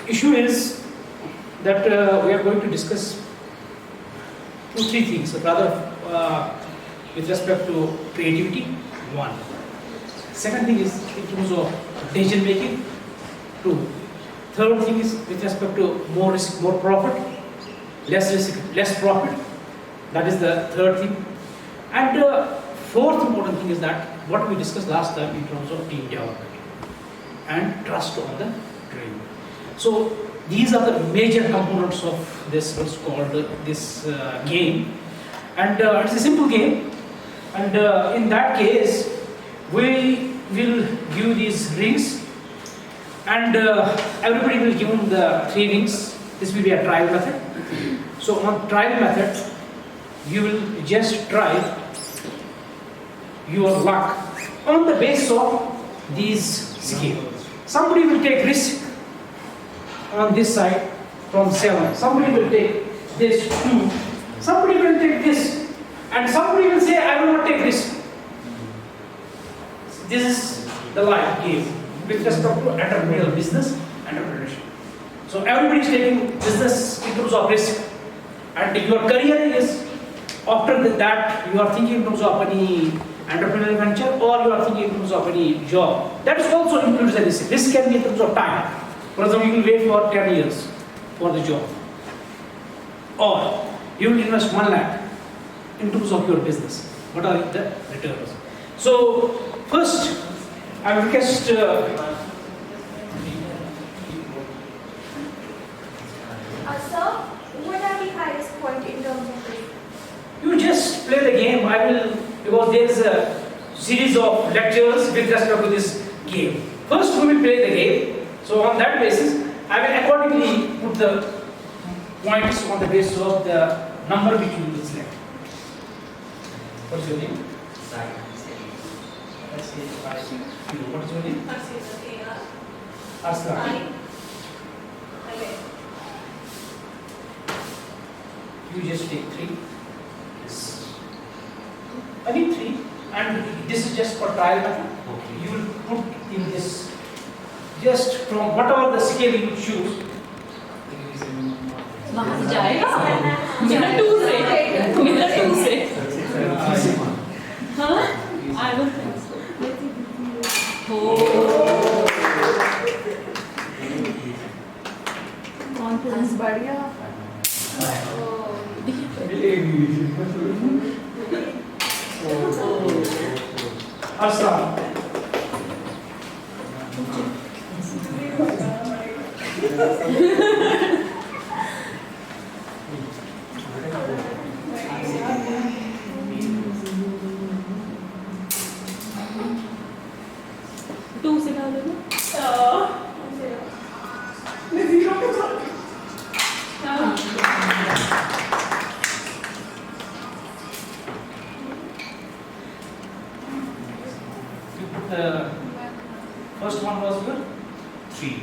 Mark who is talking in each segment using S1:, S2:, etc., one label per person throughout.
S1: issue is that we are going to discuss 2-3 things, rather with respect to creativity, one. Second thing is in terms of decision making, two. Third thing is with respect to more risk, more profit, less risk, less profit. That is the third thing. And fourth important thing is that what we discussed last time in terms of team development and trust on the training. So these are the major components of this what's called this game, and it's a simple game. And in that case, we will give these rings, and everybody will give them the 3 rings. This will be a trial method. So on trial method, you will just try your luck on the basis of these skills. Somebody will take risk on this side from 7. Somebody will take this 2. Somebody will take this, and somebody will say, I will not take risk. This is the life game with respect to entrepreneurial business, entrepreneurship. So everybody is taking business in terms of risk, and your career is after that you are thinking in terms of any entrepreneurial venture, or you are thinking in terms of any job. That is also includes the risk. Risk can be in terms of time. For example, you will wait for 10 years for the job, or you will invest 1 lakh in terms of your business. What are the returns? So first, I will request
S2: Sir, what are the highest point in terms of risk?
S1: you just play the game. I will, because there is a series of lectures with respect to this game. First, we will play the game. So on that basis, I will accordingly put the points on the basis of the number which you will select. What is your name? What is your name? Arslan. You just take 3. Yes. I need 3, and this is just for trial method. Okay. You will put in this just from whatever the scale you choose.
S3: वहाँ से जाएगा मेरा 2 से हाँ I will confidence बढ़ गया
S1: Arslan. First one was your 3.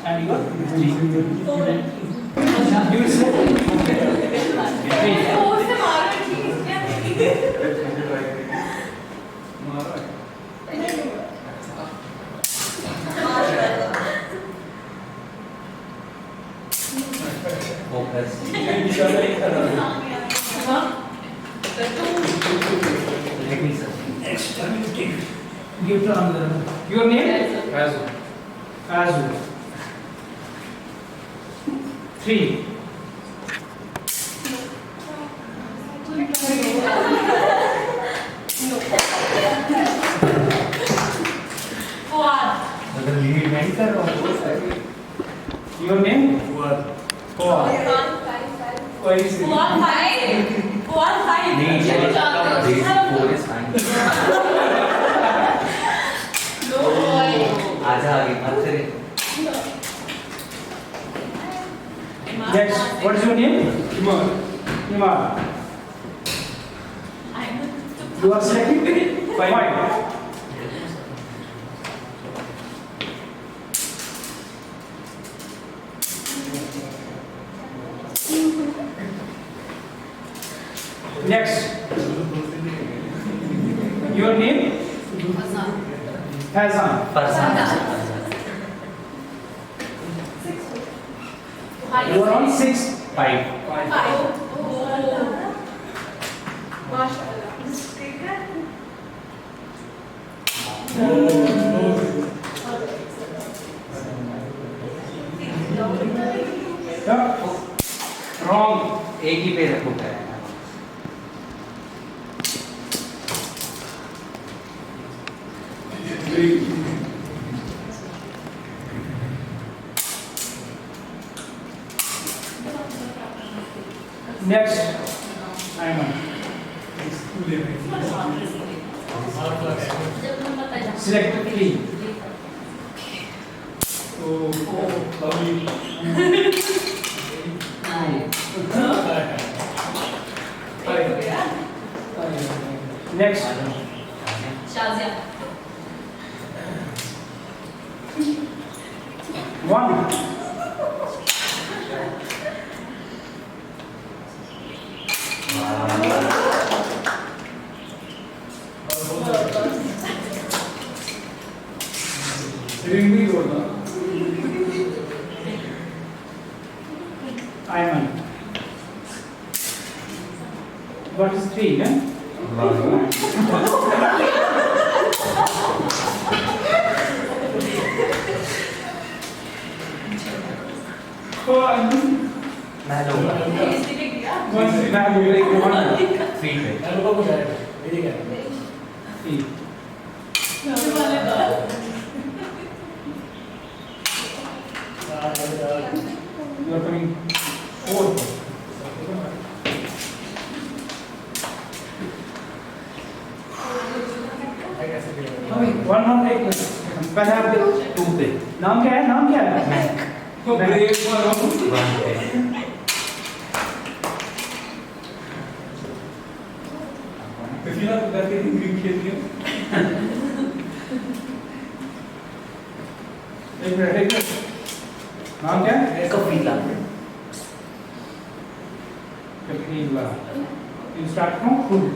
S1: And your 3. You will say 3. Next time you take it. Give to another. Your name? Azul. Azul. 3. Your name? Fuad. Why is it? Next, what is your name? Imar. You are selecting 5. Next, your name? Hazan. You are on 6, 5. Wrong.
S4: एक ही पे रखोगे
S1: Next, Ayman. Select 3.
S5: Oh, lovely.
S1: Next,
S3: Shazia.
S1: 1.
S5: Ring भी होगा.
S1: Ayman. What is 3? Yeah?
S4: मैं लूँगा feet पे
S5: hello को जाएगा. ठीक है.
S1: 3. You are coming 4. One more take. पहले आप
S4: 2 पे
S1: नाम क्या है? नाम क्या है?
S5: तो ब्रेक मारो.
S4: 1 पे
S5: किसी ना करके ग्रीन खेल के.
S1: एक मिनट. नाम क्या है?
S4: कफीला
S1: Tequila. You start from food.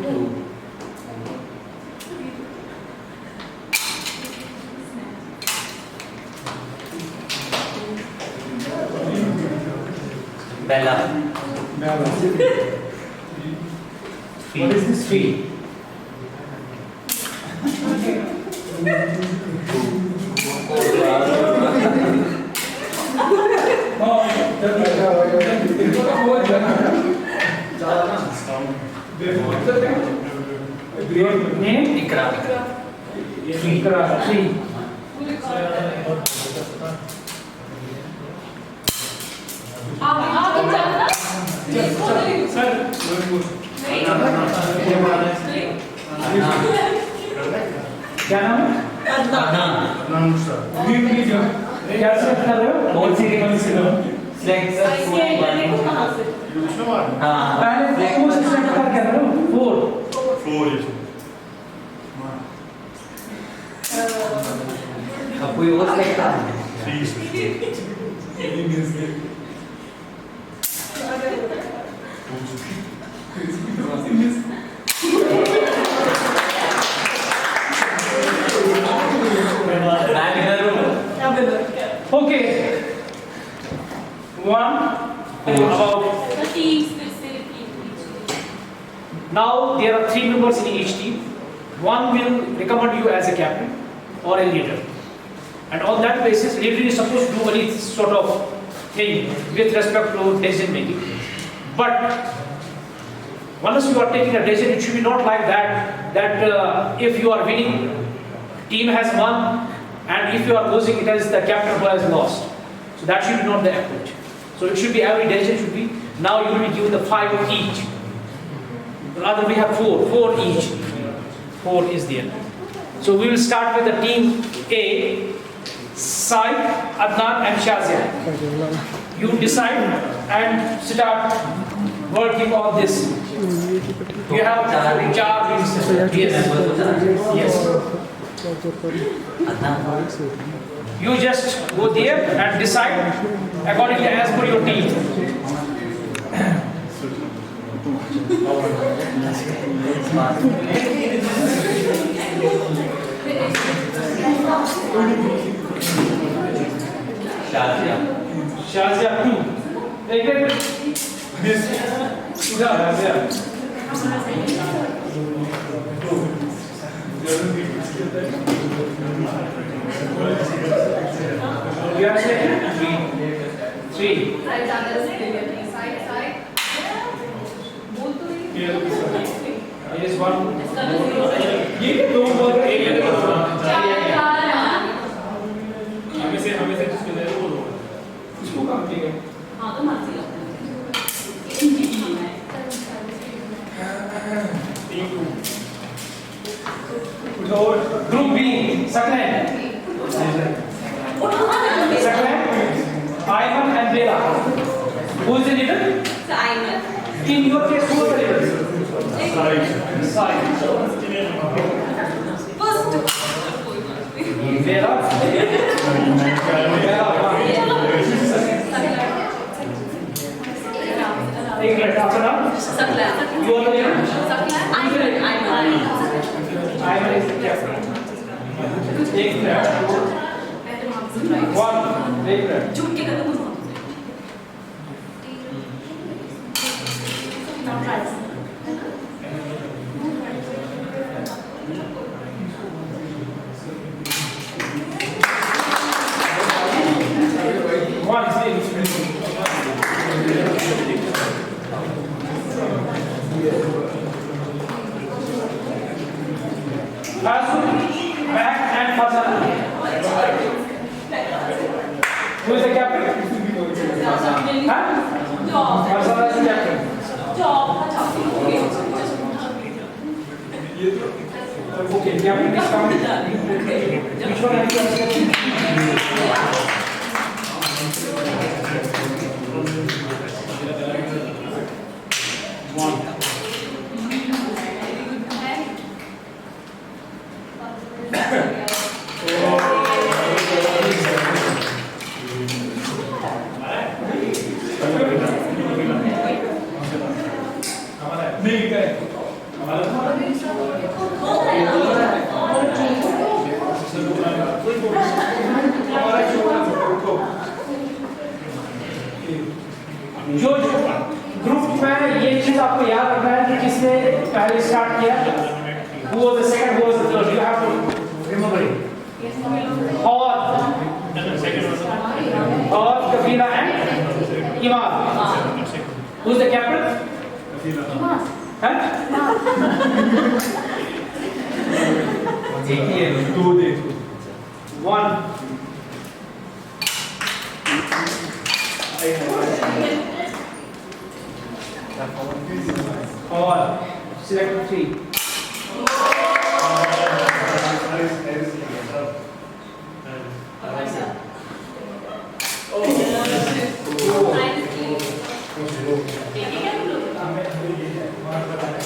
S4: Bela
S1: What is this fee? Name?
S4: Iqra
S1: Ikra. 3.
S3: आप जानना
S5: सर
S1: क्या नाम है? क्या सेलेक्ट कर रहे हो?
S4: कौन सी सिलेक्ट हाँ
S1: पहले 4 से सेलेक्ट कर क्या करो? 4.
S4: अब कोई और सिलेक्ट कर
S1: Okay. 1 about. Now there are 3 members in each team. One will recommend you as a captain or a leader, and on that basis, leader is supposed to do any sort of thing with respect to decision making. But once you are taking a decision, it should be not like that. That if you are winning, team has won, and if you are losing, it is the captain who has lost. So that should be not the approach. So it should be every decision should be. Now you will be given the 5 each. Rather we have 4 each. 4 is there. So we will start with the team A, Sai, Adnan and Shazia. You decide and start working on this. You have 4 wins. Yes. You just go there and decide accordingly as per your team. Shazia 2. Wait. You are saying 3. Yes, one. ये दो बोल रहे हैं हमें से जिसको दे वो दो इसको काम किया
S3: हाँ तो मर्जी है
S1: group B Saqlain Ayman and Bela. Who is the leader?
S3: Simon.
S1: In your case, who is the leader? Side.
S3: First.
S1: Bela. एक मिनट आपका नाम?
S3: Saklan.
S1: You are the leader?
S3: Saklan. Ayman.
S1: Ayman is the captain. एक minute. One. एक minute.
S3: झूठ के कदम उठाओ. Now try.
S1: One thing. Azul, back and Fazana. Who is the captain? Huh?
S3: Job.
S1: Fazana is the captain.
S3: Job.
S1: Okay, captain is coming. Which one are you accepting? One. नहीं करे जो group में ये चीज आपको याद रखना है कि किसने पहले स्टार्ट किया who was the second who was the third you have to remember it और कबीला and इमाम who is the captain huh
S4: एक ही है
S5: दो दे
S1: one or select 3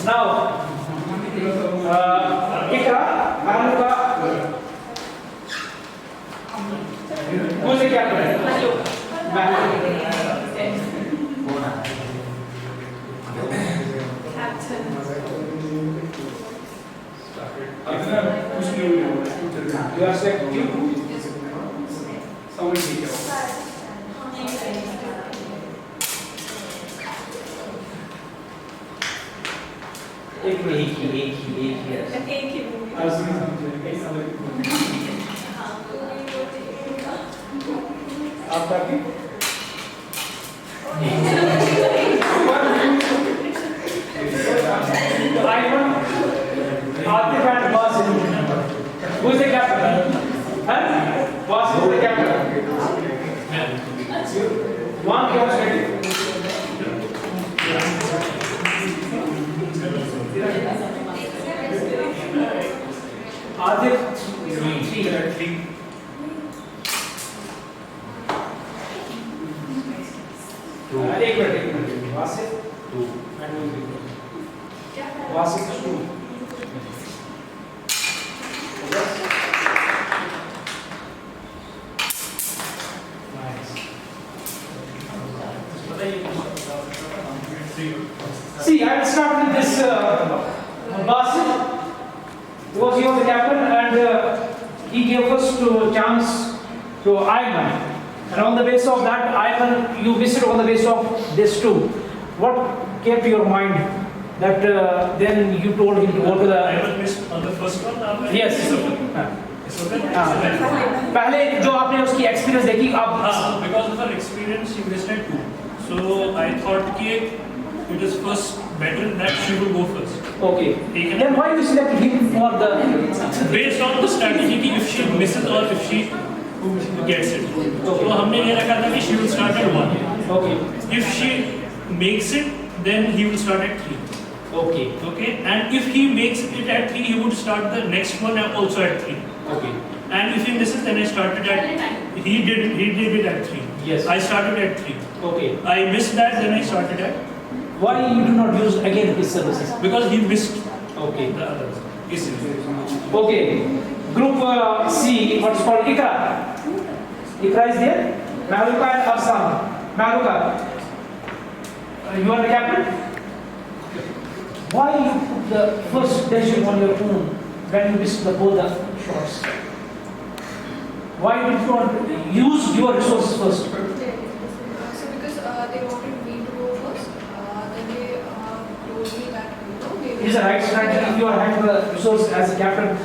S1: now Ikra Manuka who is the captain Manu you are select you somebody take care
S4: एक ही है
S1: आप ताकि Ayman, Atif and Wasim. Who is the captain? Huh? Wasim is the captain. One comes ready. Atif, 3. एक minute Wasif 2 Wasif 2 See, I will start with this Basit. He was the captain and he gave us to chance to Ayman. And on the basis of that, you missed it on the basis of this too. What came to your mind that then you told him to go to
S6: I
S1: the...
S6: was missed on the first one.
S1: Yes.
S6: It's okay.
S1: पहले जो आपने उसकी experience देखी आप...
S6: Because of her experience, she listed 2. So I thought कि it is first better that she will go first.
S1: Okay. Then why you selected him for the...
S6: Based on the strategy कि if she misses or if she gets it. तो हमने ये रखा था कि she will start at 1.
S1: Okay.
S6: If she makes it, then he will start at 3.
S1: Okay.
S6: Okay. And if he makes it at 3, he would start the next one also at 3.
S1: Okay.
S6: And if he misses, then I started at... He did it at 3.
S1: Yes.
S6: I started at 3.
S1: Okay.
S6: I missed that, then I started at...
S1: Why you do not use again his services?
S6: Because he missed
S1: Okay.
S6: the others. Yes.
S1: Okay. Group C, what's called Ikra. Ikra is there. Maluka and Afsan. Maluka, you are the captain. Why you put the first decision on your own when you missed both the shots? Why did you not use your resources first?
S7: So because they wanted me to go first, then they told me that they
S1: Is the right strategy if you are having the resource as a captain?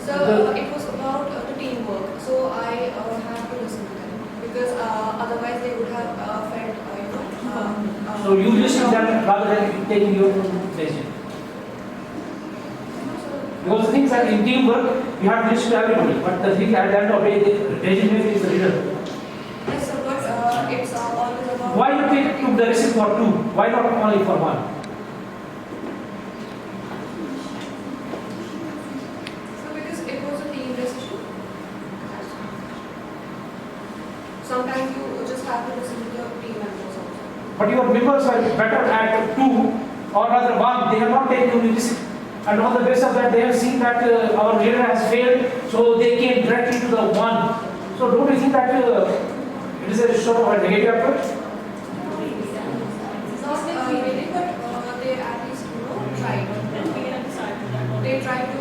S7: So it was about the teamwork. So I have to listen to them because otherwise they would have felt
S1: So you listen to them rather than taking your own decision. Because the things that in teamwork, you have to listen to everybody. But the thing at the end of the day, the decision maker is the leader.
S7: Yes, sir, but it's always about...
S1: Why you took the risk for 2? Why not only for 1?
S7: So because it was a team decision. Sometimes you just have to listen to the team members also.
S1: But your members are better at 2 or rather 1. They have not taken any risk. And on the basis of that, they have seen that our leader has failed, so they came directly to the 1. So don't you think that it is a sort of a negative approach?
S7: Not really, but they at least tried. They tried to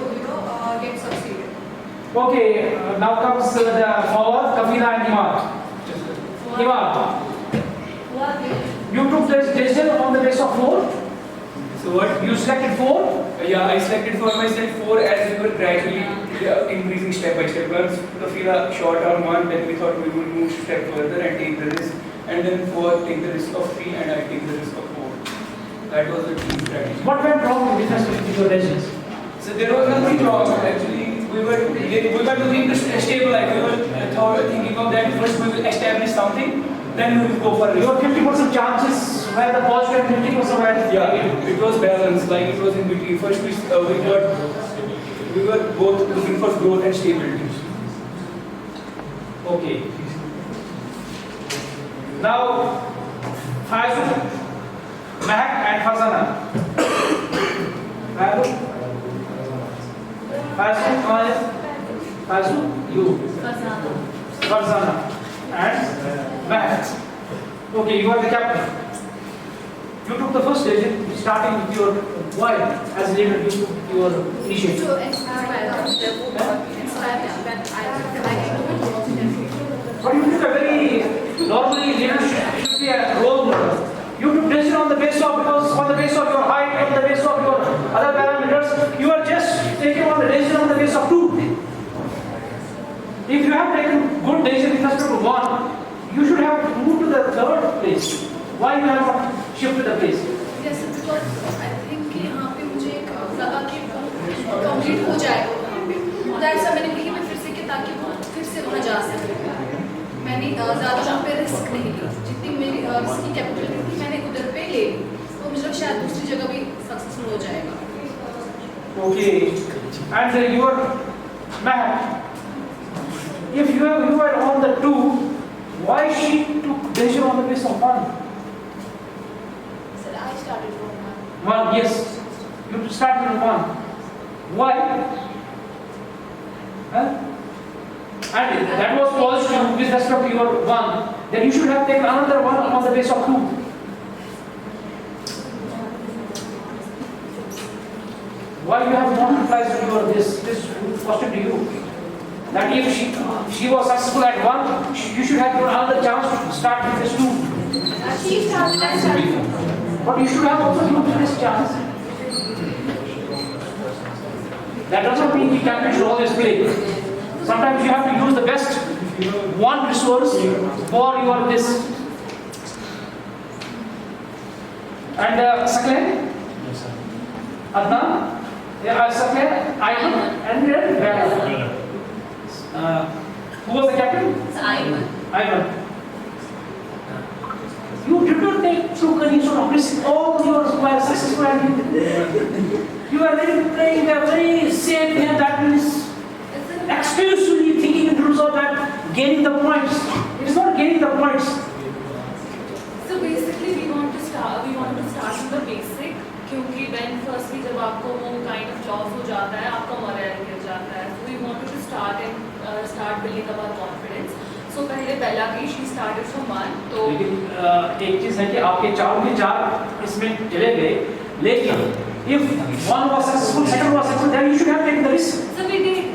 S7: get succeeded.
S1: Okay, now comes the forward, Kafila and Imad. Imad, you took this decision on the basis of 4.
S5: So what?
S1: You selected 4.
S5: Yeah, I selected for myself 4 as we were gradually increasing step by step. Once the field short on 1, then we thought we would move step further and take the risk. And then 4 take the risk of 3 and I take the risk of 4. That was the team strategy.
S1: What went wrong with respect to your decisions?
S5: So there was nothing wrong. Actually, we were looking to stabilize. We were thinking of that first we will establish something, then we will go for it.
S1: Your 50% chances were the positive and 50% were...
S5: Yeah, it was balanced. Like it was in between. First we were both looking for growth and stability.
S1: Okay. Now, Faizu, Mehak and Fazana. Faizu, you. Fazana. And Mehak. Okay, you are the captain. You took the first decision, starting with your why as a leader. You took your initiative.
S7: To inspire them,
S1: But you took a very normally leadership should be a role model. You took decision on the basis of your height, on the basis of your other parameters. You are just taking on the decision on the basis of 2. If you have taken good decision with respect to 1, you should have moved to the 3rd place. Why you have not shifted the place?
S7: Yes, because I think कि यहाँ पे मुझे एक लगा कि complete हो जाएगा वहाँ पे। That's why मैंने कही मैं फिर से कि ताकि वो फिर से वहाँ जा सके। मैंने ज़्यादा वहाँ पे रिस्क नहीं ली। जितनी मेरी रिस्क की कैपिटल थी मैंने उधर पे ले ली। तो मुझे लगा शायद दूसरी जगह भी सक्सेसफुल हो जाएगा।
S1: Okay. And your man, if you were on the 2, why she took decision on the basis of 1?
S7: I started from
S1: 1, yes. You started with 1. Why? Huh? And that was positive with respect to your 1. Then you should have taken another 1 on the basis of 2. Why you have not utilized your this question to you? that if she was successful at one, you should have given another chance to start business too.
S2: She started as
S1: But you should have also given this chance. That doesn't mean the captain should always play. Sometimes you have to use the best one resource for your this. And Sakle? Adnan? Yeah, Sakle, Ayman, and then who was the captain?
S3: It's Ayman.
S1: Ayman. You did not take through any sort of risk. All yours were successful. You are playing a very safe game. That means exclusively thinking in terms of that gaining the points. It is not gaining the points.
S7: So basically we want to start from the basic, क्योंकि when firstly जब आपको वो kind of job हो जाता है, आपका morale गिर जाता है. So we wanted to start building up our confidence. So पहले बेला की she started from 1. तो
S1: लेकिन एक चीज है कि आपके चारों के चार इसमें चले गए, लेकिन if one was successful, second was successful, then you should have taken the risk.
S7: So we did.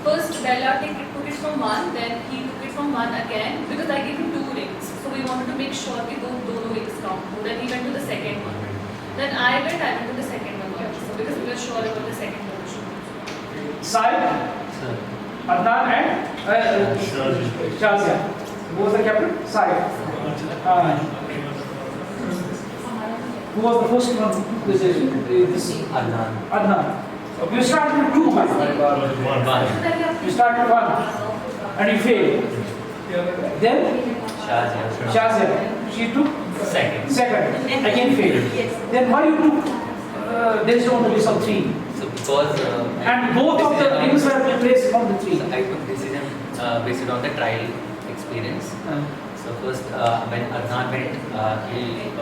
S7: First Bella took it from 1, then he took it from 1 again because I gave him 2 rings. So we wanted to make sure that both rings count. Then he went to the second one. Then I went to the second one also because we were sure about the second position.
S1: Saib, Adnan and Shazia. Who was the captain? Saib. Who was the first one? This Adnan. You started with 2. You started 1 and you failed. Then Shazia. She took second. Again failed. Then why you took there is only some 3?
S4: So because
S1: And both of the rings were placed on the 3.
S4: I took decision based on the trial experience. So first, when Adnan went,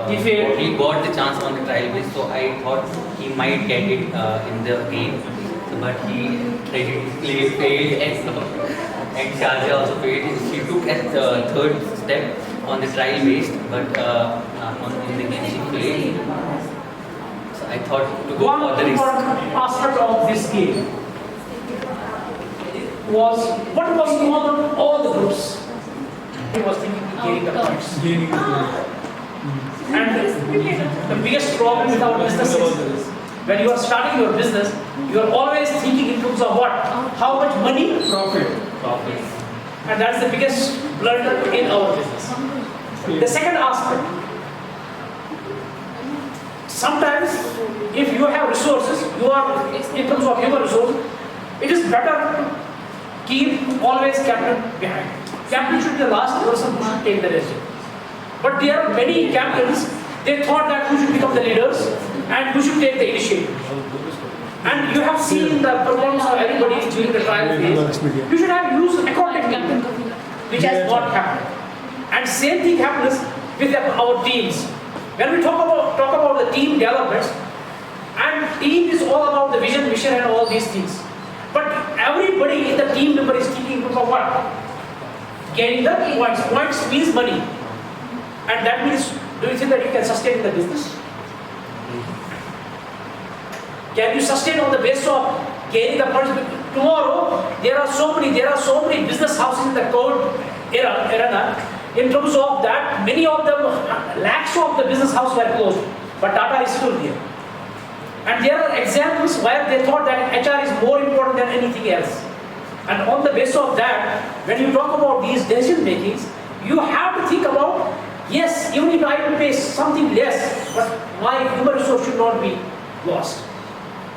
S1: He failed.
S4: he got the chance on the trial base. So I thought he might get it in the game, so, but he tragically failed, and Shazia also failed. She took a third step on the trial base, but in the game she failed. So I thought to go
S1: One
S4: for the risk.
S1: important aspect of this game was what was going on all the groups. He was thinking of gaining the points. And the biggest problem with our business is when you are starting your business, you are always thinking in terms of what? How much money?
S5: Profit.
S1: And that's the biggest blunder in our business. The second aspect, sometimes if you have resources, you are in terms of human resources, it is better to keep always captain behind. Captain should be the last person who should take the decision. But there are many captains, they thought that who should become the leaders and who should take the initiative. And you have seen the performance of everybody during the trial phase. You should have used according captain, which has not happened. And same thing happens with our teams. When we talk about the team developments, and team is all about the vision, mission, and all these things. But everybody in the team member is thinking about what? Getting the points. Points means money. And that means, do you think that you can sustain the business? Can you sustain on the basis of gaining the points? Tomorrow, there are so many business houses in the code arena. In terms of that, many of them, lakhs of the business houses were closed, but Tata is still here. And there are examples where they thought that HR is more important than anything else. And on the basis of that, when you talk about these decision makings, you have to think about, yes, even if I will pay something less, but my human resource should not be lost.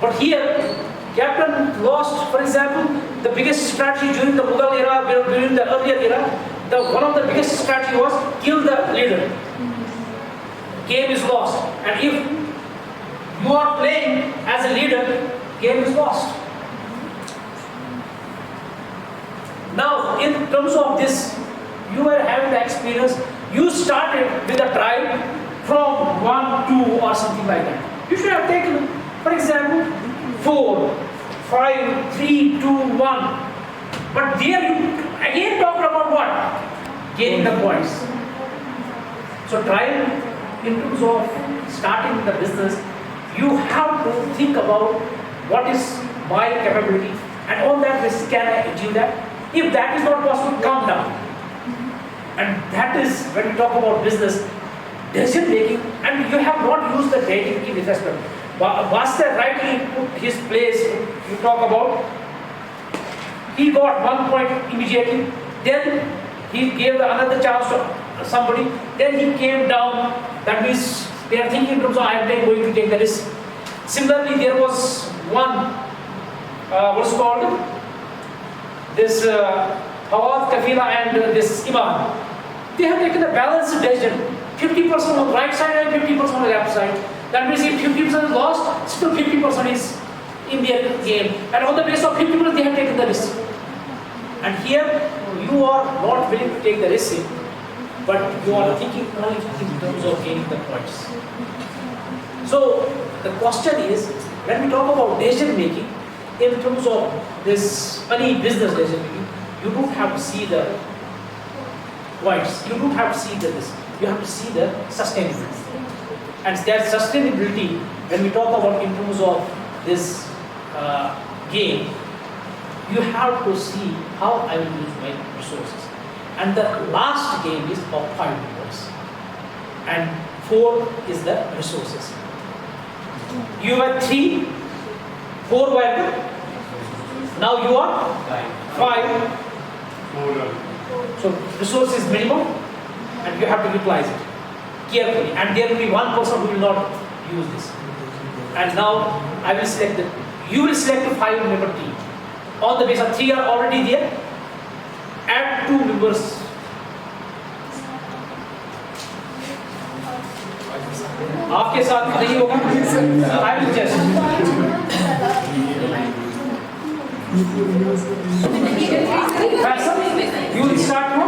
S1: But here, Captain lost, for example, the biggest strategy during the Mughal era, during the earlier era, one of the biggest strategy was kill the leader. Game is lost. And if you are playing as a leader, game is lost. Now, in terms of this, you were having the experience, you started with a trial from 1, 2 or something like that. You should have taken, for example, 4, 5, 3, 2, 1. But there you again talked about what? Gaining the points. So trial in terms of starting the business, you have to think about what is my capability and on that basis can I achieve that? If that is not possible, calm down. And that is when we talk about business, decision making, and you have not used the creativity with respect. Buster rightly put his place, you talk about, he got 1 point immediately, then he gave another chance to somebody, then he came down, that means they are thinking in terms of I am going to take the risk. Similarly, there was one, what's called, this Hawad, Kafila and this Iman. They have taken a balanced decision, 50% on the right side and 50% on the left side. That means if 50% is lost, still 50% is in their game. And on the basis of 50% they have taken the risk. And here you are not willing to take the risk, but you are thinking only in terms of gaining the points. So the question is, when we talk about decision making, in terms of this any business decision making, you don't have to see the points, you don't have to see the this, you have to see the sustainability. And that sustainability, when we talk about in terms of this game, you have to see how I will use my resources. And the last game is of 5 members. And 4 is the resources. You have 3, 4 were, now you are 5. So resource is minimum and you have to utilize it carefully. And there will be one person who will not use this. And now I will select you will select a 5-member team. On the basis of 3 are already there, add 2 members. आपके साथ नहीं होगा, I will just. You will start now?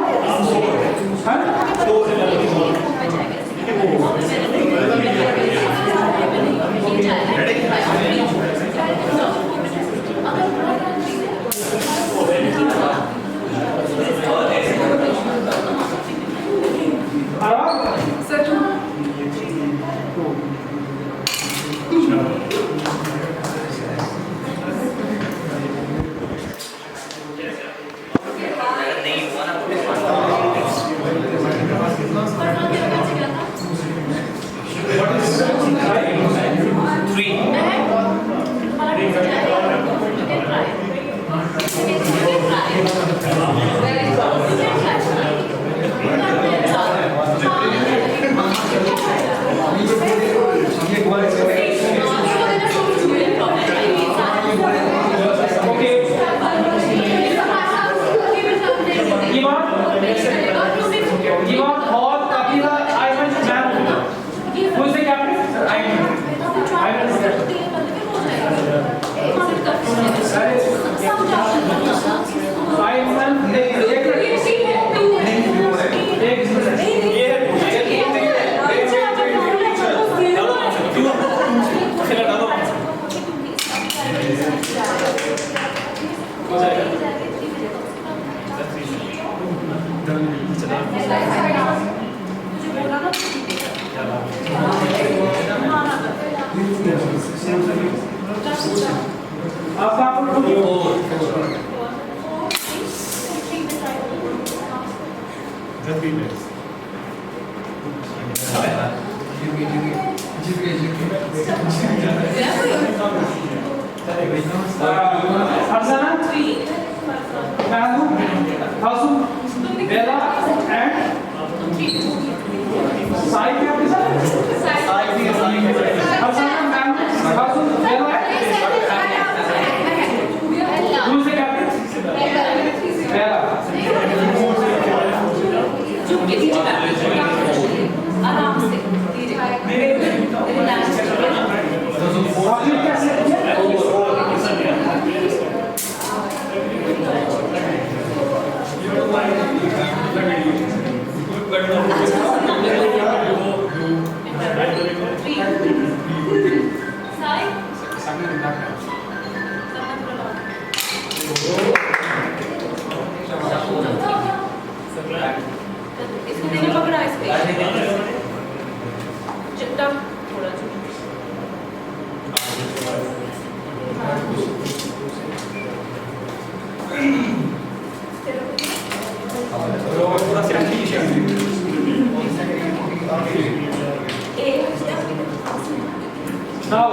S1: Now,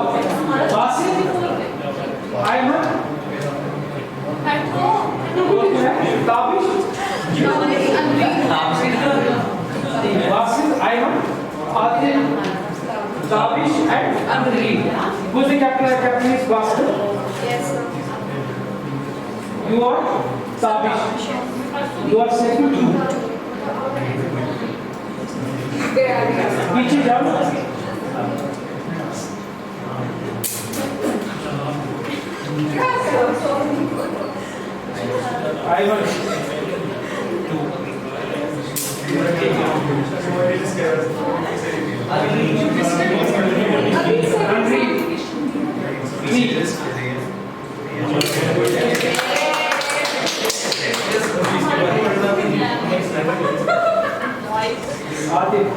S1: Basit, Ayman,
S7: At home.
S1: Tabish, Basit, Ayman, Adil, Tabish, and Andri. Who's the captain? The captain is Basit.
S2: Yes, sir.
S1: You are Tabish. You are second. पीछे जाओ Ivan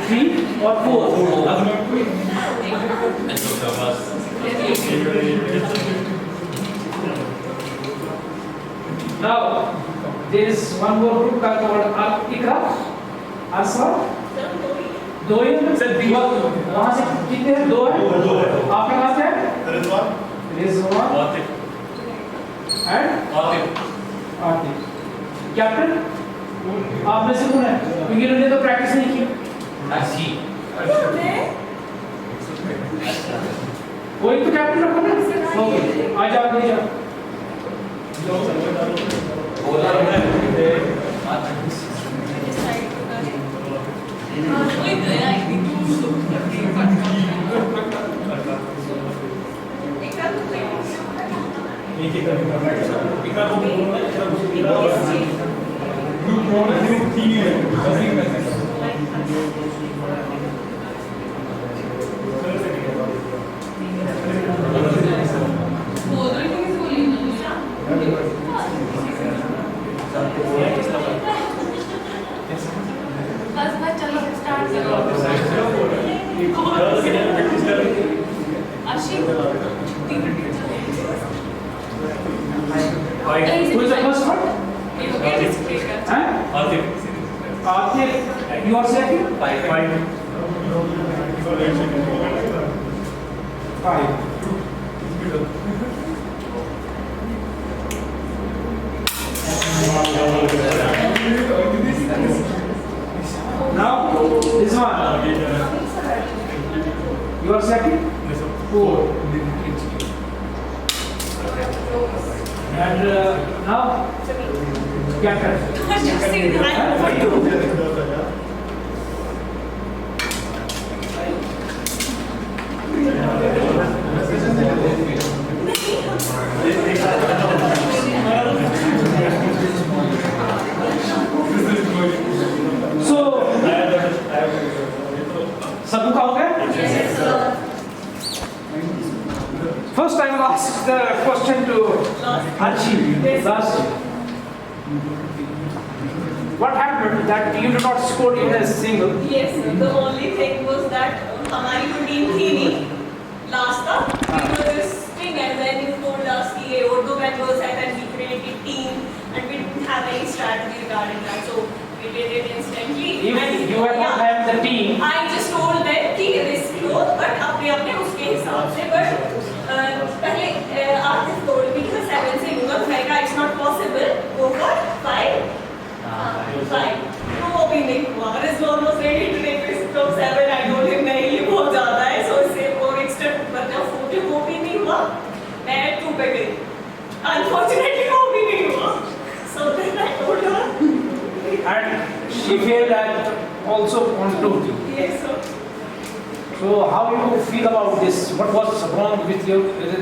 S1: 3 or 4? Now, there is one more group called Ikra, Asra, दो ही हैं sir वहाँ से कितने हैं? 2 हैं आपके कहाँ से है? रिजवान एंड आतिफ कैप्टन आप में से कौन है? क्योंकि इन्होंने तो प्रैक्टिस नहीं की। वही तो कैप्टन रखो ना। ओके आ जाओ ले जाओ।
S7: बस बस चलो स्टार्ट करो आशिक
S1: Who is the first one? Atif, you are second? 5. Now, this one. You are second? 4. And now, सबका हो गया? First I will ask the question to Archie. Last. What happened that you did not score even a single?
S3: Yes, the only thing was that हमारी तो team थी नहीं last तक. We were this thing and then you told us कि ये और 2 members हैं and we created team and we didn't have any strategy regarding that. So we did it instantly.
S1: If you were not having the team,
S3: I just told them कि risk low but अपने उसके हिसाब से but पहले Atif told me कि 7 से लूँगा तो मैंने कहा it's not possible. Go for 5. 5. तो वो भी नहीं हुआ. Rizwan was ready to take risk from 7. I told him नहीं ये बहुत ज़्यादा है so इससे और extra बचा 4 वो भी नहीं हुआ. मैं 2 पे गई. Unfortunately वो भी नहीं हुआ. So then I told her.
S1: and she failed at also on 2.
S3: Yes sir.
S1: So how you feel about this? What was wrong with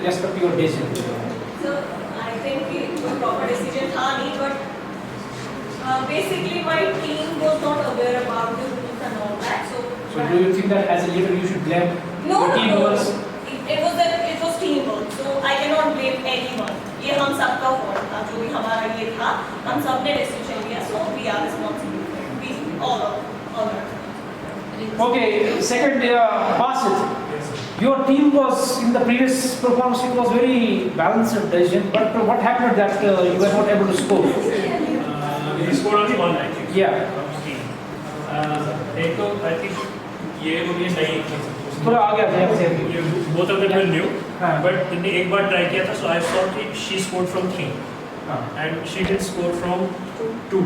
S1: respect to your decision?
S3: So I think it was proper decision था नहीं but basically my team was not aware about the rules and all that.
S1: So do you think that as a leader you should blame
S3: No,
S1: the team
S3: no.
S1: members?
S3: It was teamwork. So I cannot blame anyone. ये हम सबका fault था जो भी हमारा ये था हम सब ने decision लिया so we are responsible. We all are.
S1: Okay, second Basit, your team was in the previous performance it was very balanced decision, but what happened that you were not able to score?
S6: We scored only 1 I think.
S1: Yeah.
S6: एक तो I think ये मुझे नहीं
S1: थोड़ा आगे आ जाए से
S6: both of them were new,
S1: हाँ.
S6: but इनने एक बार try किया था, so I saw कि she scored from 3
S1: हाँ.
S6: and she did score from 2.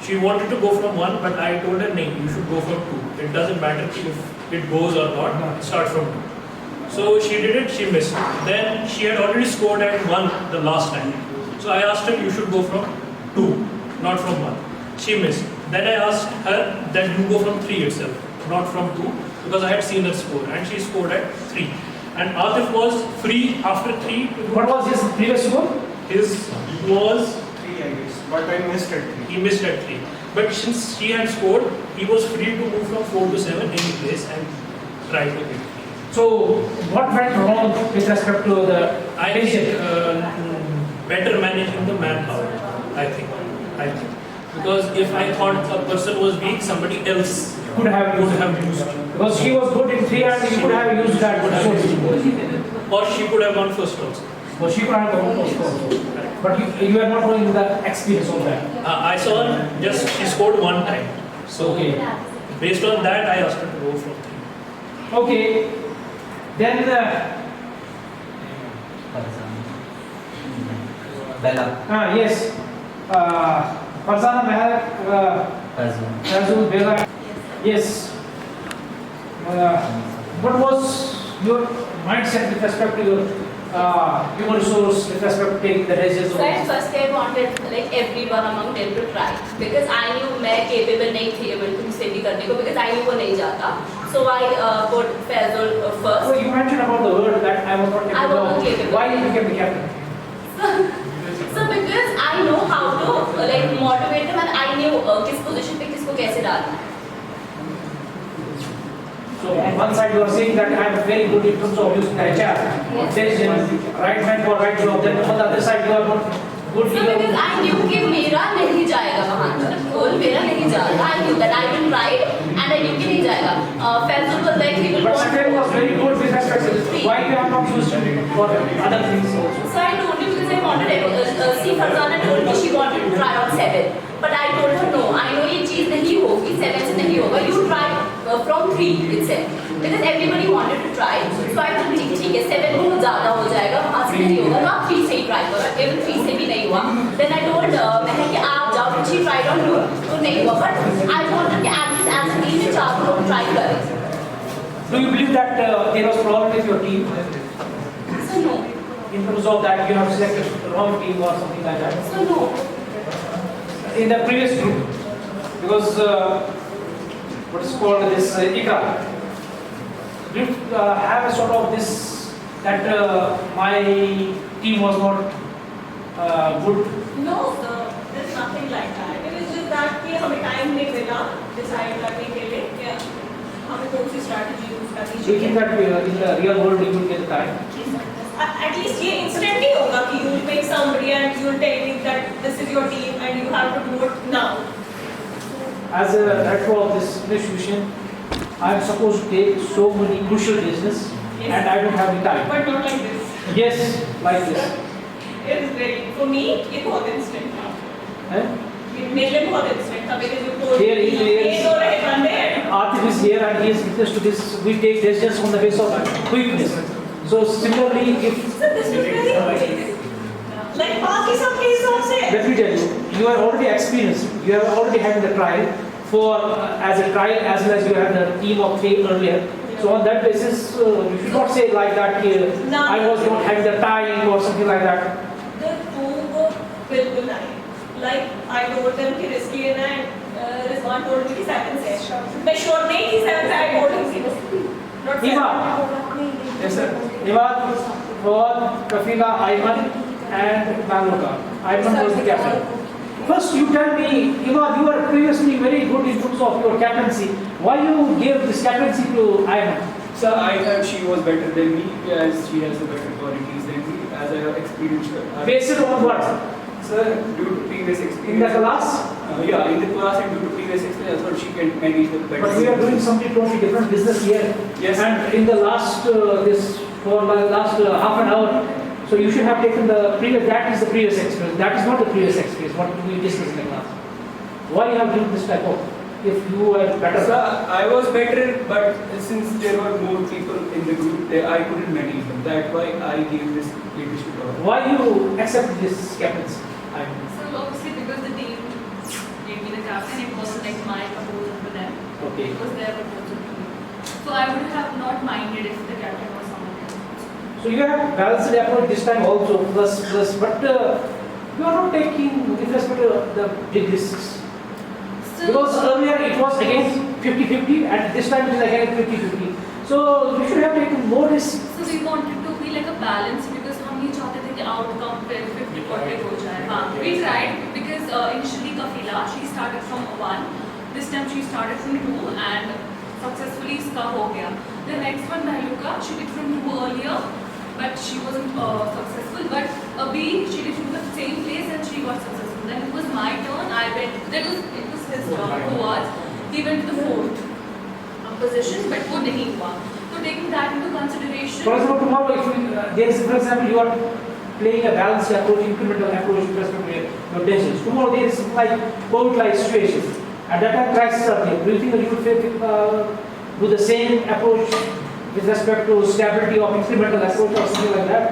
S6: She wanted to go from 1, but I told her, no, you should go from 2. It doesn't matter if it goes or not, start from 2. So she did it, she missed. Then she had already scored at 1 the last time. So I asked her, you should go from 2, not from 1. She missed. Then I asked her that you go from 3 itself, not from 2, because I had seen her score, and she scored at 3. And Atif was free after 3.
S1: What was his previous score?
S6: His was
S5: 3, I guess. But I missed at 3.
S6: he missed at 3. But since she had scored, he was free to move from 4 to 7 any place and try to hit.
S1: So what went wrong with respect to the
S6: I think better managing the manpower. I think. Because if I thought a person was weak, somebody else
S1: could have
S6: used.
S1: because she was good in 3 and you could have used that
S6: Or she could have gone first also.
S1: so she could have gone also. But you are not knowing the experience of that.
S6: I saw her just she scored 1 time. So
S1: Okay.
S6: based on that, I asked her to go from 3.
S1: Okay. Then
S4: Bella.
S1: yes. Farzana Mehar, Razul Bela. Yes. What was your mindset with respect to your human resource with respect to taking the decisions?
S3: So at first I wanted like everyone among them to try because I knew मैं capable नहीं थी able to से भी करने को because I knew वो नहीं जाता. So I put Fazul first.
S1: So you mentioned about the word that I was not
S3: I was not capable.
S1: Why you became the captain?
S3: So because I know how to like motivate them and I knew किस position पे किसको कैसे डालना है.
S1: So on one side you are saying that I am very good in terms of using the HR, decision, right man for right job. Then on the other side you are not good.
S3: So because I knew कि मेरा नहीं जाएगा वहाँ तक, गोल मेरा नहीं जाएगा. I knew that I will try and I knew कि नहीं जाएगा. Fazul was like he will
S1: But
S3: want
S1: Safir was
S3: to.
S1: very good with respect to this. Why you have not used it for other things also?
S3: So I told him because I wanted see Farzana told me she wanted to try on 7. But I told her no, I know ये चीज़ नहीं होगी, 7 से नहीं होगा. You try from 3 itself. Because everybody wanted to try. So I told ठीक है 7 बहुत ज़्यादा हो जाएगा, वहाँ से नहीं होगा, तो आप 3 से ही try करो. Even 3 से भी नहीं हुआ. Then I told मैं कि आप जाओ, she tried on 2, तो नहीं हुआ. But I wanted कि at least as a team में 4 लोग try करें.
S1: Do you believe that there was problem with your team?
S3: So no.
S1: In terms of that you have selected the wrong team or something like that?
S3: So no.
S1: In the previous group, because what is called this ICRA, do you have a sort of this that my team was not good?
S3: No, sir. There's nothing like that. It is just that कि हमें time नहीं मिला decide करने के लिए कि हमें कौन सी strategy use करनी
S1: Do you think
S3: चाहिए.
S1: that in the real world you will get time?
S3: At least ये instant ही होगा कि you will pick somebody and you will tell me that this is your team and you have to do it now.
S1: As a director of this institution, I am supposed to take so many crucial decisions,
S3: Yes.
S1: and I don't have the time.
S3: But not like this.
S1: Yes, like this.
S3: It is very for me ये बहुत instant था.
S1: Eh?
S3: मेरे लिए बहुत instant था because you told
S1: Here
S3: me
S1: it is.
S3: ये दो रहे बंदे.
S1: Atif is here and he is witness to this. We take decisions on the basis of quickness. So similarly, if
S3: So this is very quick. Like बाकी सब के हिसाब से.
S1: let me tell you, you are already experienced. You have already had the trial for as a trial as well as you had the team of 3 earlier. So on that basis, you should not say like that.
S3: No.
S1: I was not having the time or something like that.
S3: The two को बिल्कुल नहीं. Like I told them कि risky है ना and Rizwan told me कि 7 से. मैं sure नहीं थी 7 से. I told him 0. Not 7.
S1: Iman. Yes sir. Iman, Fawad, Kafila, Ayman and Maluka. Ayman was the captain. First you tell me, Iman, you were previously very good in terms of your captaincy. Why you gave this captaincy to Ayman?
S5: So I thought she was better than me as she has the better qualities than me as I have experienced.
S1: Based on what?
S5: Sir, due to previous
S1: In
S5: experience.
S1: the class?
S5: Yeah, in the class and due to previous experience, I thought she can manage the better.
S1: But we are doing something totally different business here.
S5: Yes.
S1: And in the last for the last half an hour, so you should have taken the previous. That is the previous experience. That is not the previous experience. What we discussed in the class. Why you have given this type of if you were better?
S5: So I was better, but since there were more people in the group, I couldn't manage them. That's why I gave this leadership award.
S1: Why you accept this captaincy?
S7: So obviously because the team gave me the captain, it wasn't like my proposal to them.
S1: Okay.
S7: It was their proposal to me. So I would have not minded if the captain was someone else.
S1: So you have balanced the approach this time also, plus, but you are not taking with respect to the big risks.
S7: So,
S1: Because earlier it was against 50-50 and this time it is again 50-50. So you should have taken more risks.
S7: So we wanted to be like a balance because हम ये चाहते थे कि outcome पे 50-40 हो जाए. हाँ, we tried because initially Kafila she started from 1. This time she started from 2 and successfully इसका हो गया. The next one Mahluka she did from 2 earlier, but she wasn't successful. But Abhi she did from the same place and she got successful. Then it was my turn. It was his turn. Who was? He went to the 4th position, but वो नहीं हुआ. So taking that into consideration.
S1: For example, tomorrow if there is, for example, you are playing a balanced approach, incremental approach with respect to your decisions. Tomorrow there is like boat-like situation. At that time crisis are there. Do you think that you will do the same approach with respect to stability of incremental approach or something like that?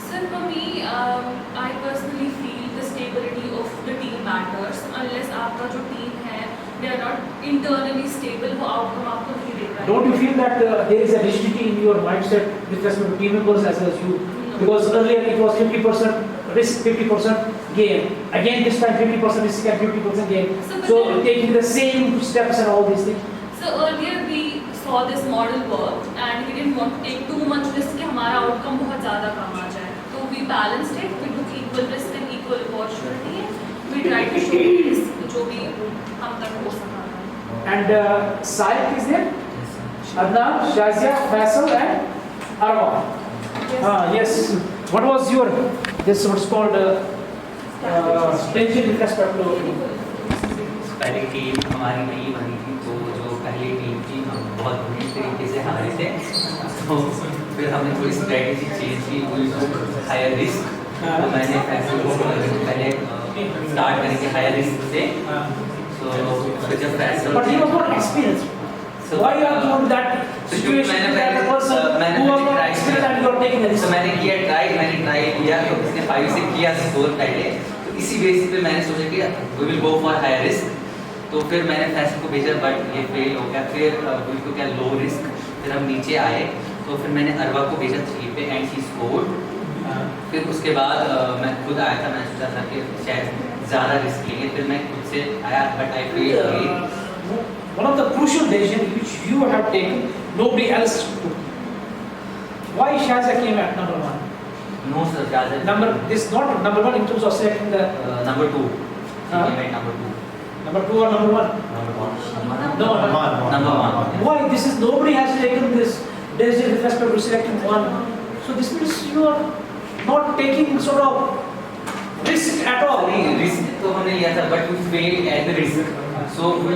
S7: So for me, I personally feel the stability of the team matters. Unless आपका जो team है, they are not internally stable, वो outcome आपको नहीं दे पाएगा.
S1: Don't you feel that there is a rigidity in your mindset with respect to team members as well as you?
S7: No.
S1: Because earlier it was 50% risk, 50% gain. Again this time 50% risk and 50% gain. So taking the same steps and all these things.
S7: So earlier we saw this model work and we didn't want to take too much risk कि हमारा outcome बहुत ज़्यादा कम आ जाए. So we balanced it. We took equal risk and equal opportunity. We tried to showcase जो भी हम तक हो सका.
S1: And Saik is there? Adnan, Shazia, Faisal and Arwa. Yes. What was your, this what's called tension with respect to?
S4: पहली team हमारी नहीं बनी थी, तो जो पहली टीम थी हम बहुत बुरी तरीके से हारे थे. तो फिर हमने थोड़ी स्ट्रेटेजी चेंज की, कोई हायर रिस्क. तो मैंने फैसले को पहले स्टार्ट करेंगे हायर रिस्क से. तो फिर जब फैसला
S1: But he was not experienced. So why you are doing that situation that a person who was not experienced and you are taking a risk?
S4: तो मैंने ट्राई किया. तो उसने 5 से किया स्कोर पहले. तो इसी बेसिस पे मैंने सोचा कि we will go for higher risk. तो फिर मैंने फैसले को भेजा, बट ये फेल हो गया. फिर बिल्कुल क्या लो रिस्क. फिर हम नीचे आए, तो फिर मैंने अरवा को भेजा 3 पे एंड शी स्कोर्ड. फिर उसके बाद मैं खुद आया था. मैंने सोचा था कि शायद ज़्यादा रिस्क लेंगे. फिर मैं खुद से आया, but I fail again.
S1: One of the crucial decisions which you have taken, nobody else took. Why Shazia came at number 1?
S4: No sir, ज़्यादा
S1: This not number 1 in terms of selecting the
S4: number 2.
S1: number 2 or number 1? No,
S4: number 1.
S1: Why? This is nobody has taken this decision with respect to selecting one. So this means you are not taking sort of risk at all.
S4: Risk तो हमने लिया था, but we failed at the risk. So we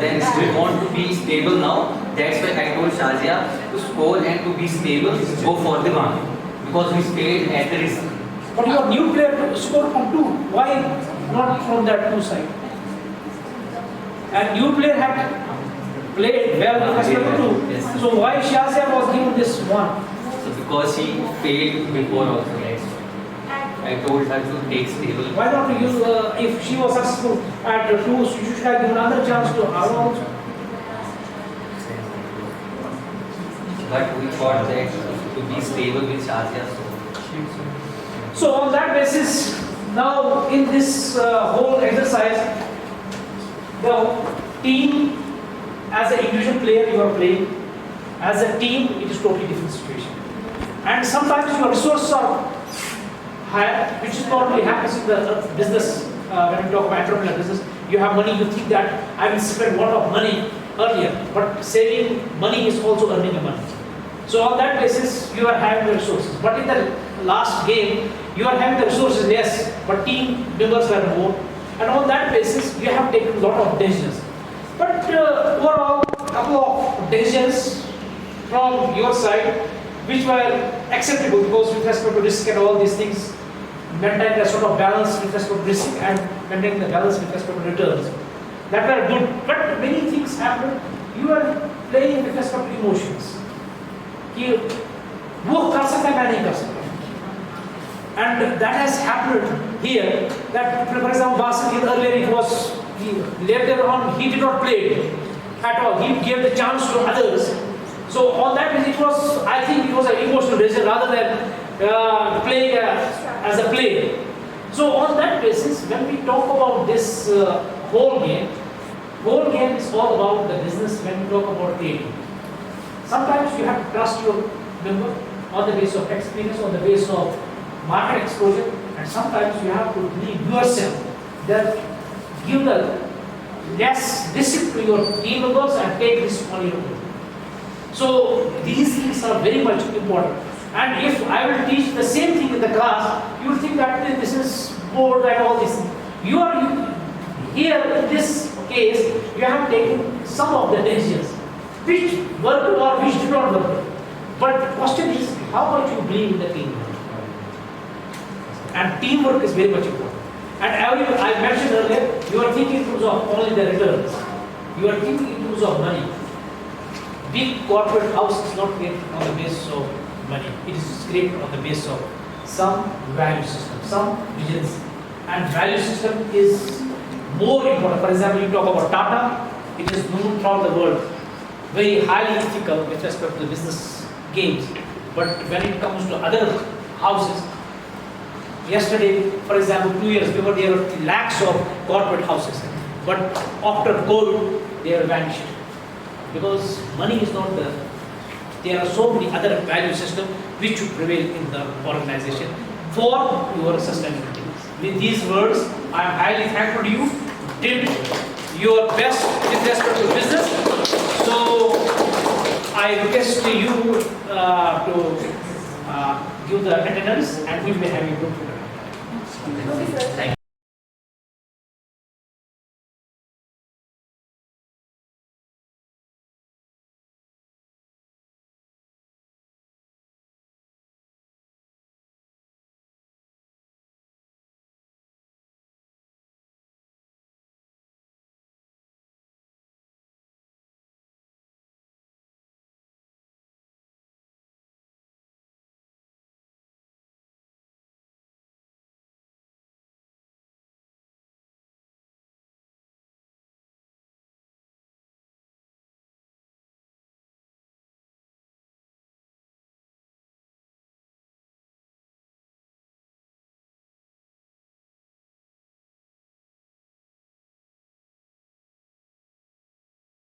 S4: then still want to be stable now. That's why I told Shazia to score and to be stable, go for the 1, because we failed at the risk.
S1: But your new player scored from 2. Why not from that 2 side? And new player had played well with respect to 2.
S4: Yes.
S1: So why Shazia was given this 1?
S4: So because she failed before also, that's why. I told her to take stable.
S1: Why not you? If she was successful at 2, you should have given another chance to her also.
S4: But we thought that to be stable with Shazia.
S1: So on that basis, now in this whole exercise, the team as an individual player you are playing, as a team it is totally different situation. And sometimes your resources are higher, which is normally happens in the business. When we talk about entrepreneurial business, you have money, you think that I will spend a lot of money earlier, but saving money is also earning a money. So on that basis, you are having the resources. But in the last game, you are having the resources, yes, but team members were more. And on that basis, you have taken a lot of decisions. But overall, a couple of decisions from your side, which were acceptable because with respect to risk and all these things, maintain a sort of balance with respect to risk and maintain the balance with respect to returns. that were good, but many things happened. You are playing with respect to emotions. कि वो कर सकता है मैं नहीं कर सकता. And that has happened here. That for example, Basil earlier it was later on he did not play at all. He gave the chance to others. So on that basis it was, I think it was an emotional decision rather than playing as a player. So on that basis, when we talk about this whole game is all about the business when we talk about creativity. Sometimes you have to trust your member on the basis of experience, on the basis of market exposure, and sometimes you have to believe yourself that give the less risk to your team members and take risk on your own. So these things are very much important. And if I will teach the same thing in the class, you will think that this is bored and all this. You are here in this case, you have taken some of the decisions which work or which do not work. But the question is how much you believe in the teamwork. And teamwork is very much important. And I mentioned earlier, you are thinking in terms of only the returns. You are thinking in terms of money. Big corporate house is not created on the basis of money. It is created on the basis of some value system, some visions. And value system is more important. For example, you talk about Tata, it is known throughout the world, very highly ethical with respect to the business games. But when it comes to other houses, yesterday, for example, 2 years before, there were lakhs of corporate houses. But after COVID, they have vanished. Because money is not there. There are so many other value systems which should prevail in the organization for your sustainability. With these words, I am highly thankful to you. Did your best with respect to business. So I request you to give the attendance, and we will be having a group.
S2: Okay, sir.
S4: Thank you.